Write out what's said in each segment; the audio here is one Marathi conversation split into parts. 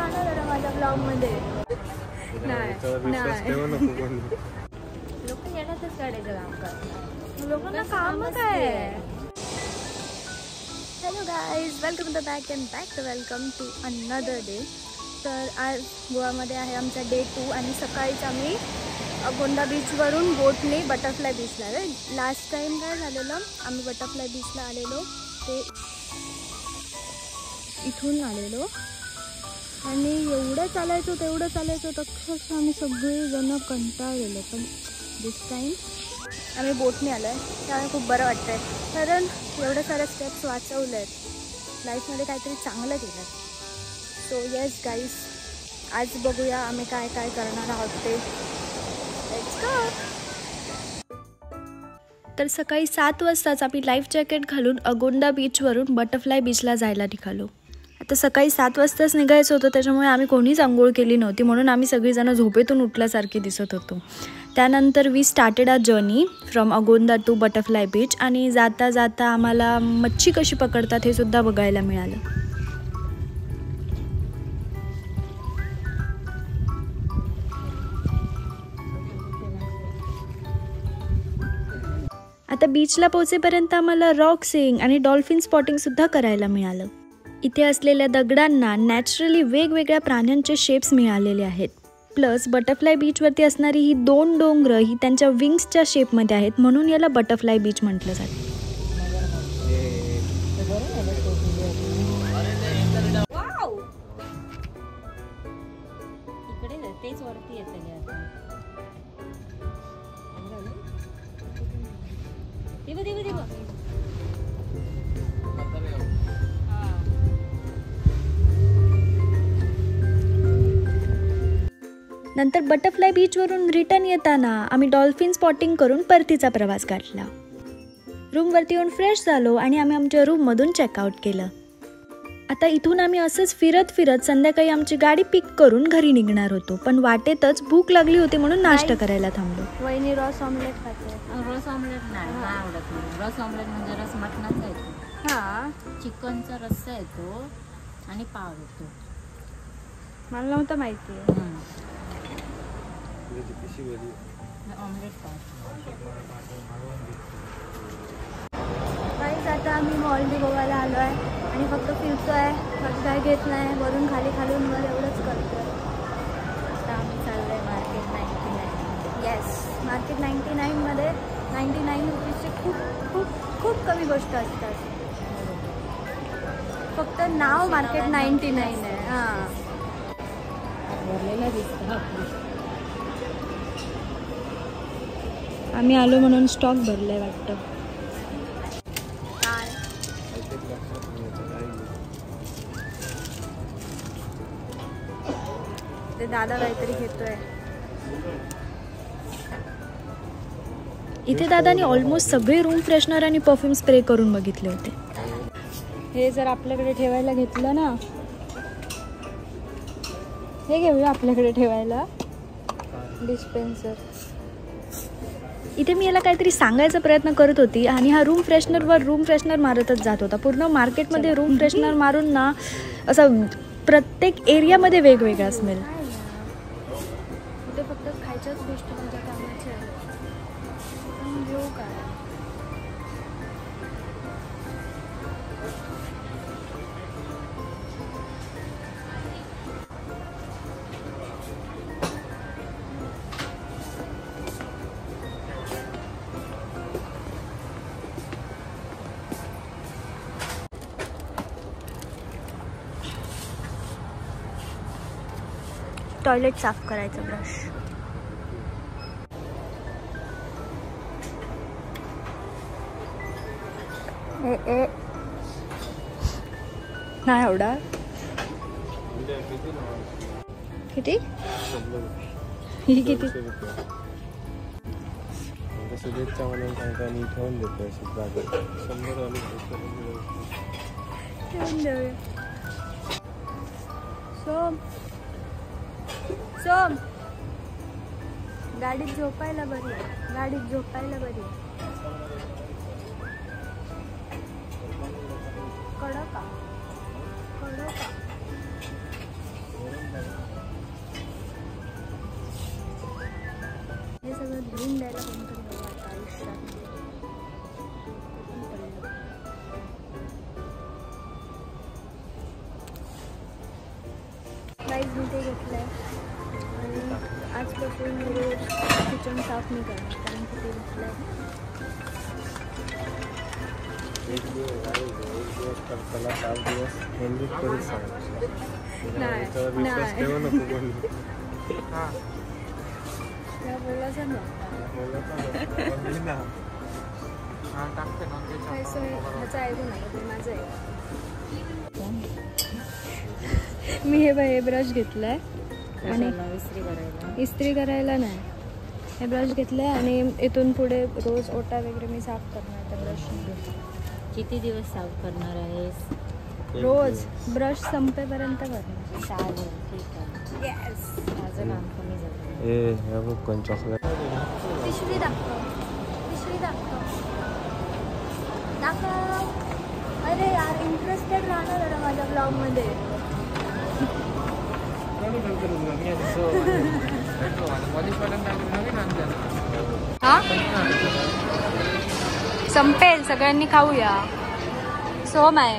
राहणार जरा माझ्या ब्लॉगमध्ये. लोक येण्यातच काढायचं काम करतात. लोकांना काम काय आहे. Hello guys, welcome to welcome to another day. तर आज गोव्यामध्ये आहे आमचा डे 2 आणि सकाळीच आम्ही अगोंदा बीचवरून बोटने बटरफ्लाय बीचला आलो. लास्ट टाईम काय झालेलं, आम्ही बटरफ्लाय बीचला आलेलो ते इथून आलेलो आणि एवढं चालायचो तेवढं चालायचो अक्षरशः आम्ही सगळेजण कंटाळलेलो. पण दिस टाईम आम्ही बोटने आलो आहे, त्यामुळे खूप बरं वाटतं आहे. कारण एवढ्या साऱ्या स्टेप्स वाचवल्या आहेत, लाईफमध्ये काहीतरी चांगलं केलं आहे. सो येस गाईज, आज बघूया आम्ही काय काय करणार आहोत ते. Let's go. तर सकाळी 7 वाजताच आम्ही लाईफ जॅकेट घालून अगोंदा बीचवरून बटरफ्लाय बीचला जायला निघालो. आता सकाळी 7 वाजताच निघायचं होतं, त्याच्यामुळे आम्ही कोणीच आंघोळ केली नव्हती, म्हणून आम्ही सगळीजणं झोपेतून उठल्यासारखी दिसत होतो. त्यानंतर we started our journey from Agonda to butterfly beach आणि जाता जाता आम्हाला मच्छी कशी पकडतात हे सुद्धा बघायला मिळालं. आता बीचला पोहोचेपर्यंत आम्हाला रॉक सीइंग आणि डॉल्फिन स्पॉटिंगसुद्धा करायला मिळालं. इथे असलेल्या दगडांना नॅचरली वेगवेगळ्या प्राण्यांचे शेप्स मिळालेले आहेत. प्लस बटरफ्लाय बीचवरती असणारी ही 2 डोंगरं ही त्यांच्या विंग्सच्या शेपमध्ये आहेत, म्हणून याला बटरफ्लाय बीच म्हटलं जातं. नंतर बटरफ्लाय बीचवरून रिटर्न येताना आम्ही डॉल्फिन स्पॉटिंग करून परतीचा प्रवास काढला. रूमवरती येऊन फ्रेश झालो आणि आम्ही आमच्या रूममधून चेकआउट केलं. आता इथून आम्ही असंच फिरत फिरत संध्याकाळी आमची गाडी पिक करून घरी निघणार होतो. पण वाटेतच भूक लागली होती म्हणून नाश्ता करायला थांबलो. वहिनी रॉस ऑमलेट खाते. रॉस ऑमलेट नाही आवडत मला. रॉस ऑमलेट म्हणजे रस मटणाचा येतो, हां चिकनचा रस्सा येतो आणि पाव येतो. मला नव्हतं माहिती. काहीच आता आम्ही मॉलडी गोव्याला आलो आहे आणि फक्त फिरतो आहे, फक्त काय घेत नाही, वरून खाली खालून वर एवढंच करतो आहे. आता आम्ही चाललो आहे मार्केट 99. येस, मार्केट 99मध्ये 99 रुपीजची खूप खूप खूप कमी गोष्ट असतात. फक्त नाव मार्केट 99 आहे. हां, आम्ही आलो म्हणून स्टॉक भरलाय वाटतं. ते दादा काहीतरी घेतोय. इथे दादानी ऑलमोस्ट सगळे रूम फ्रेशनर आणि परफ्यूम स्प्रे करून बघितले होते. हे जर आपल्याकडे ठेवायला घेतलं ना, हे घेऊया आपल्याकडे ठेवायला डिस्पेन्सर. इथे मी याला काहीतरी सांगायचा प्रयत्न करत होती आणि हा रूम फ्रेशनरवर रूम फ्रेशनर मारतच जात होता. पूर्ण मार्केटमध्ये रूम फ्रेशनर मारून ना असं प्रत्येक एरियामध्ये वेगवेगळा स्मेल. इथे फक्त खायच्याच गोष्टी म्हणजे कामाच्या घेऊ काय. टॉयलेट साफ करायचं ब्रश. नाही एवढा. किती ही किती शुभेच्छा म्हणून सांगता मी ठेवून देतो. ठेवून देऊया. सोम गाडीत झोपायला बरी आहे, गाडीत झोपायला बरी आहे. कडक कडक सगळं धुवून द्यायला कोणतरी हवं आता आयुष्यात. गाईज मी ते घेतलं आहे आणि आजपासून रोज किचन साफ नाही करणार कारण की ते घेतलं आहे. एक दिवस करताना 7 दिवस हेल्दी करून सांगितलं नाही विश्वास ठेवू नको कोणी. या बोलायचं ना ह्याचं ऐकू नका ते माझं आहे. मी हे ब्रश घेतलं आहे आणि इस्त्री करायला नाही. हे ब्रश घेतलं आहे आणि इथून पुढे रोज ओटा वगैरे मी साफ करणार त्या ब्रशने. किती दिवस साफ करणार आहेस? रोज ब्रश संपेपर्यंत करणार. चालेल, ठीक आहे. येस. माझं काम कमी झालं. हे बघ कोण चॉकलेट. पिशवी दाखव. पिशवी दाखव. दाखव. अरे यार इंटरेस्टेड राहणार जरा माझ्या ब्लॉगमध्ये. हा संपेल सगळ्यांनी खाऊया. सोम आहे.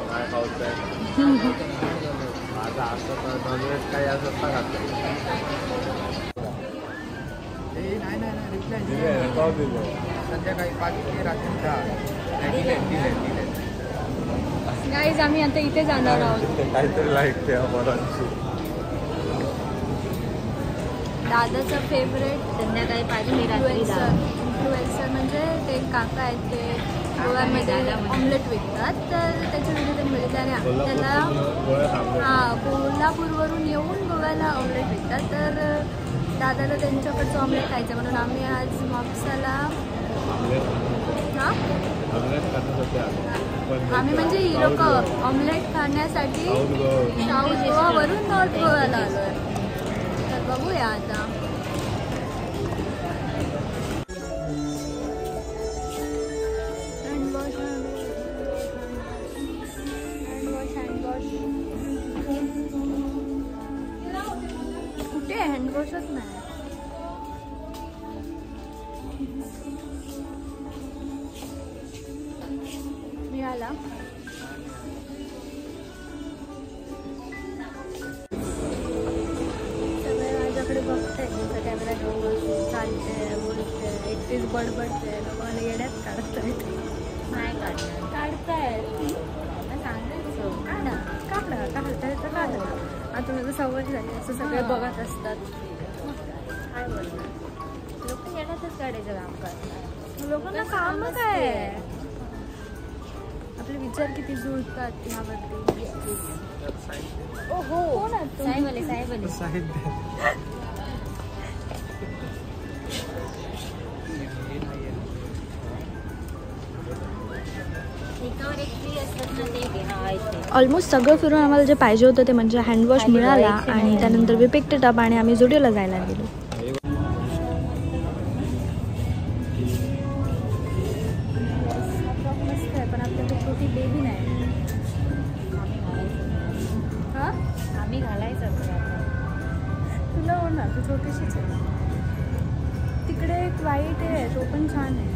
काय खावतंय माझा असं नॉनव्हेज काही असं संध्याकाळी 5 रात्री 10. गाईज आम्ही आता इथे जाणार आहोत. काहीतरी लाईट ठेवा बरांची. दादाचं फेवरेट संध्याकाळी 5 रात्री 10. इन्फ्लुएन्सर म्हणजे ते काका आहेत ते गोव्यामध्ये ऑमलेट विकतात. तर त्याचे व्हिडिओ त्यांनी बघितले आणि त्याला कोल्हापूरवरून येऊन गोव्याला ऑमलेट विकतात. तर दादाला त्यांच्याकडचं ऑमलेट खायचं म्हणून आम्ही आज म्हापसाला आम्ही म्हणजे ही लोक ऑमलेट खाण्यासाठी साऊथ गोवावरून नॉर्थ गोव्याला आलो आहे. तर बघूया आता. कुठे हँडवॉशच नाही. मिळाला. सगळे माझ्याकडे बघताय कॅमेरा घेऊन चालते बोलते एकटीच बडबडते. लोकांना येड्यात काढतायत. नाही काढणार. काढतायत. सांगायचं काढा काढा काढताय तर काढा. आता माझं सवय झाली असं सगळे बघत असतात. काय बोलणार? लोक येण्यातच काढायचं काम करतात. लोकांना काम काय आहे. आपले विचार किती जुळतात ह्यावरती. हो ना साहेबले साहेबले एकावर एक फ्री असतात ना ते घे. ऑलमोस्ट सगळं फिरून आम्हाला जे पाहिजे होतं ते म्हणजे हँडवॉश मिळाला आणि त्यानंतर वी पिक्ड इट अप आणि आम्ही झुडिओला जायला गेलो. मस्त आहे पण आपल्याकडे छोटी बेबी नाही. हां आम्ही घालायचं तुला हो ना तू छोटीशीच आहे. तिकडे एक व्हाईट आहे तो पण छान आहे.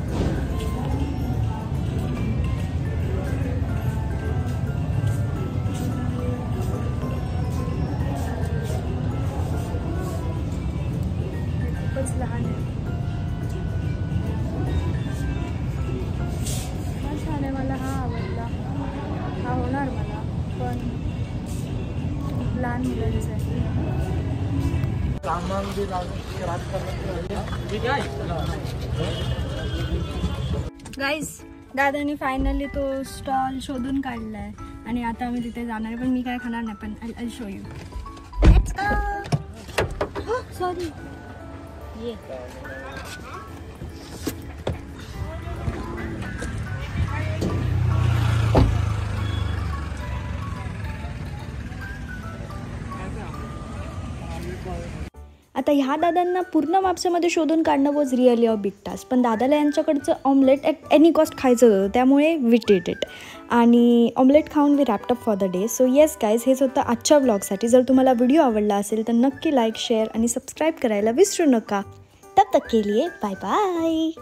खूपच लहान आहे. हा छान आहे. मला हा आवडला. हा होणार मला पण लहान मुलांचं आहे. गाईज दादानी फायनली तो स्टॉल शोधून काढला आहे आणि आता आम्ही तिथे जाणार आहे. पण मी काय खाणार नाही. पण आय शो यू. सॉरी ये आता ह्या दादांना पूर्ण म्हापसामध्ये शोधून काढणं was really a big task. पण दादाला यांच्याकडचं ऑमलेट ॲट एनी कॉस्ट खायचं होतं त्यामुळे वी डिड इट. आणि ऑमलेट खाऊन we wrapped up for the day. So yes guys हेच होतं आजच्या व्लॉगसाठी. जर तुम्हाला व्हिडिओ आवडला असेल तर नक्की लाईक शेअर आणि सबस्क्राईब करायला विसरू नका. तब तक के लिए बाय बाय।